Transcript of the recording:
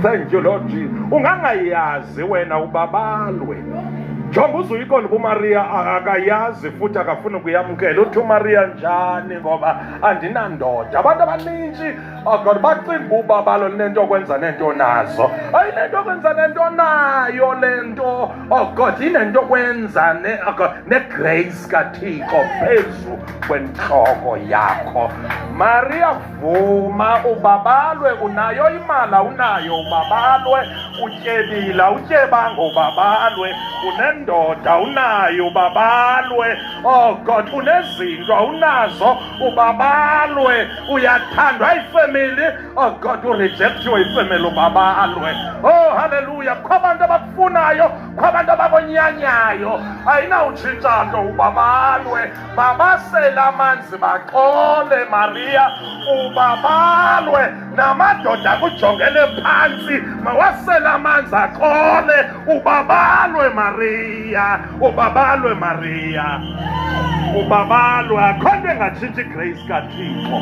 Thank you, Lord Jesus. Ungangayazi wena ubabalwe. Jonga uzuyiqonda uMaria akayazi futhi akafuna ukuyamkela. Uthi uMaria njani ngoba andinandoda. Abantu abaninzi God bacimba ubabalo nento okwenza nento nazo. Ayinento okwenza nento nayo lento. God inento okwenza negrace kaThixo phezu kwenhloko yakho. Maria vuma ubabalwe, unayo imali unayo ubabalwe, utyebila utyebanga ubabalwe, unendoda unayo ubabalwe. God unezinto unazo ubabalwe, uyathandwa ifamily. God urejectiwe ifamily ubabalwe. Hallelujah. Kwabantu abakufunayo, kwabantu abakonyanyayo, ayinawutshintsha nto ubabalwe. Mabasela amanzi baxole Maria ubabalwe. Namadoda akujongele phansi mawasela amanzi axole ubabalwe Maria. Ubabalwe Maria. Ubabalwe. Akho nto engatshintshi igrace kaThixo.